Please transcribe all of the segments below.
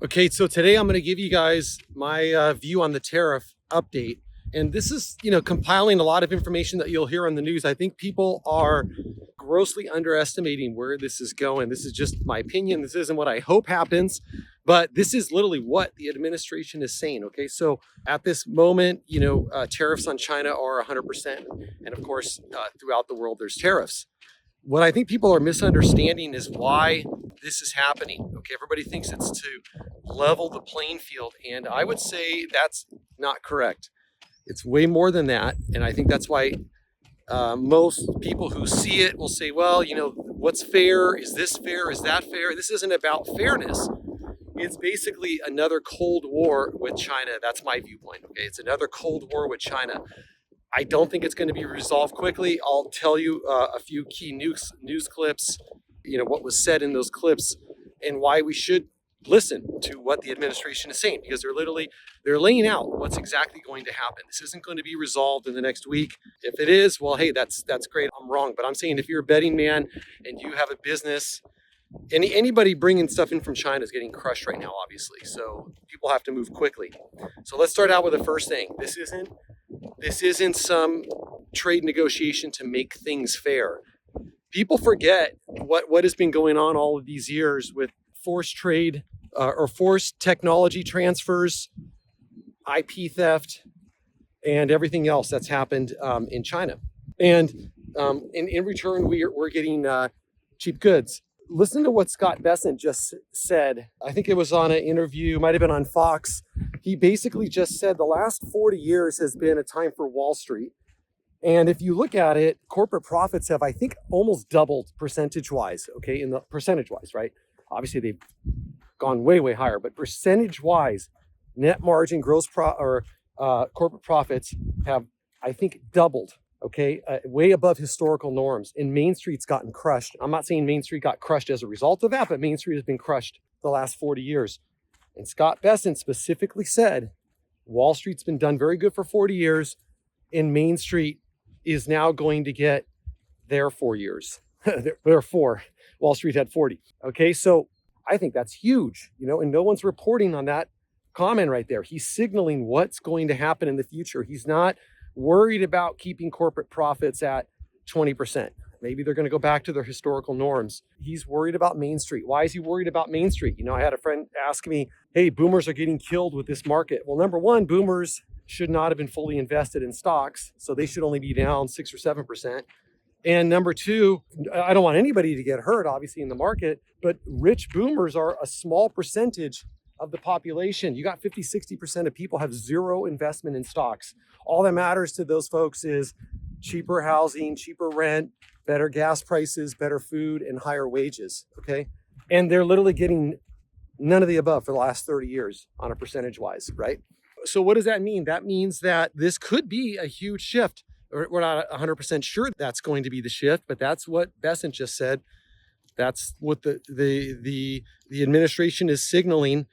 Okay, so today I'm going to give you guys my view on the tariff update. And this is, compiling a lot of information that you'll hear on the news. I think people are grossly underestimating where this is going. This is just my opinion. This isn't what I hope happens, but this is literally what the administration is saying. Okay, so at this moment, tariffs on China are 100%. And of course, throughout the world, there's tariffs. What I think people are misunderstanding is why this is happening. Okay, everybody thinks it's to level the playing field, and I would say that's not correct. It's way more than that, and I think that's why most people who see it will say, well, what's fair? Is this fair? Is that fair? This isn't about fairness. It's basically another Cold War with China. That's my viewpoint. Okay, it's another Cold War with China. I don't think it's going to be resolved quickly. I'll tell you a few key news clips, what was said in those clips and why we should listen to what the administration is saying, because they're laying out what's exactly going to happen. This isn't going to be resolved in the next week. If it is, well, hey, that's great. I'm wrong. But I'm saying if you're a betting man and you have a business, anybody bringing stuff in from China is getting crushed right now, obviously. So people have to move quickly. So let's start out with the first thing. This isn't some trade negotiation to make things fair. People forget what has been going on all of these years with forced trade or forced technology transfers, IP theft, and everything else that's happened in China. And in return, we're getting cheap goods. Listen to what Scott Bessent just said. I think it was on an interview, might have been on Fox. He basically just said the last 40 years has been a time for Wall Street. And if you look at it, corporate profits have, I think, almost doubled percentage-wise, okay, in the percentage-wise, right? Obviously, they've gone way, way higher, but percentage-wise, net margin, corporate profits have, I think, doubled, okay, way above historical norms. And Main Street's gotten crushed. I'm not saying Main Street got crushed as a result of that, but Main Street has been crushed the last 40 years. And Scott Bessent specifically said, Wall Street's been done very good for 40 years, and Main Street is now going to get their 4 years. There are 4. Wall Street had 40. Okay, so I think that's huge, and no one's reporting on that comment right there. He's signaling what's going to happen in the future. He's not worried about keeping corporate profits at 20%. Maybe they're going to go back to their historical norms. He's worried about Main Street. Why is he worried about Main Street? I had a friend ask me, hey, boomers are getting killed with this market. Well, number one, boomers should not have been fully invested in stocks, so they should only be down 6 or 7%. And number two, I don't want anybody to get hurt, obviously, in the market, but rich boomers are a small percentage of the population. You got 50, 60% of people have zero investment in stocks. All that matters to those folks is cheaper housing, cheaper rent, better gas prices, better food, and higher wages, okay? And they're literally getting none of the above for the last 30 years on a percentage-wise, right? So what does that mean? That means that this could be a huge shift. We're not 100% sure that's going to be the shift, but that's what Bessent just said. That's what the administration is signaling.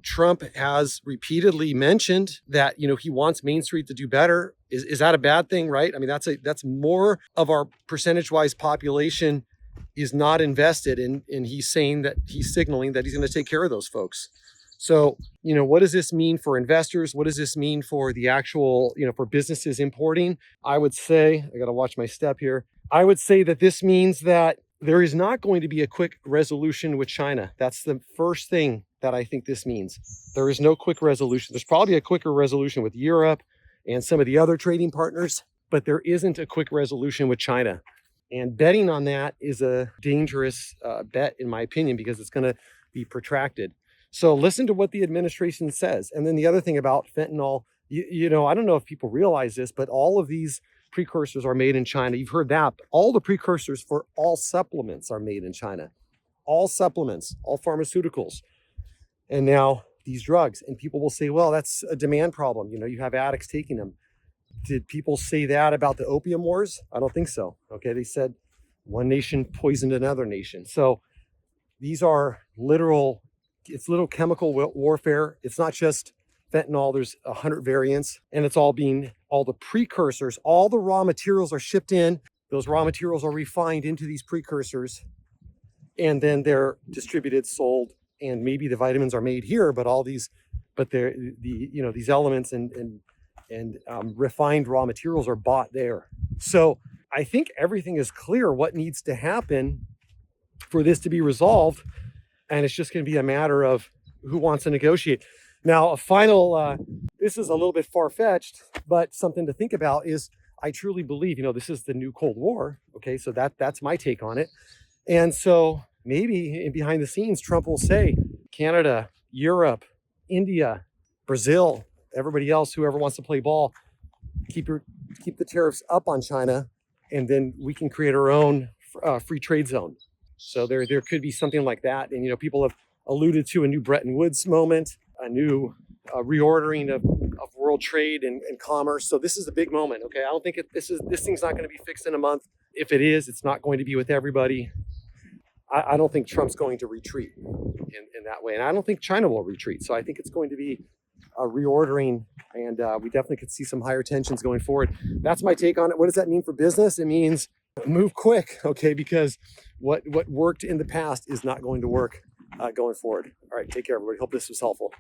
Trump has repeatedly mentioned that he wants Main Street to do better. Is that a bad thing, right? I mean, that's more of our percentage-wise population is not invested, and he's signaling that he's going to take care of those folks. So, what does this mean for investors? What does this mean for the actual, for businesses importing? I would say, I got to watch my step here. I would say that this means that there is not going to be a quick resolution with China. That's the first thing that I think this means. There is no quick resolution. There's probably a quicker resolution with Europe and some of the other trading partners, but there isn't a quick resolution with China. And betting on that is a dangerous bet, in my opinion, because it's going to be protracted. So listen to what the administration says. And then the other thing about fentanyl, I don't know if people realize this, but all of these precursors are made in China. You've heard that. But all the precursors for all supplements are made in China. All supplements, all pharmaceuticals. And now these drugs. And people will say, well, that's a demand problem. You have addicts taking them. Did people say that about the opium wars? I don't think so. Okay, they said one nation poisoned another nation. So these are literal chemical warfare. It's not just fentanyl. There's 100 variants, and it's all the precursors, all the raw materials are shipped in. Those raw materials are refined into these precursors, and then they're distributed, sold, and maybe the vitamins are made here, but they're these elements and refined raw materials are bought there. So I think everything is clear what needs to happen for this to be resolved, and it's just going to be a matter of who wants to negotiate. Now, a final, this is a little bit far-fetched, but something to think about is I truly believe, this is the new Cold War. Okay, so that's my take on it. And so maybe behind the scenes, Trump will say, Canada, Europe, India, Brazil, everybody else, whoever wants to play ball, keep the tariffs up on China, and then we can create our own free trade zone. So there could be something like that. And, people have alluded to a new Bretton Woods moment, a new reordering of world trade and commerce. So this is a big moment. Okay, I don't think this thing's not going to be fixed in a month. If it is, it's not going to be with everybody. I don't think Trump's going to retreat in that way, and I don't think China will retreat. So I think it's going to be a reordering, and we definitely could see some higher tensions going forward. That's my take on it. What does that mean for business? It means move quick, okay? Because what worked in the past is not going to work going forward. All right, take care, everybody. Hope this was helpful.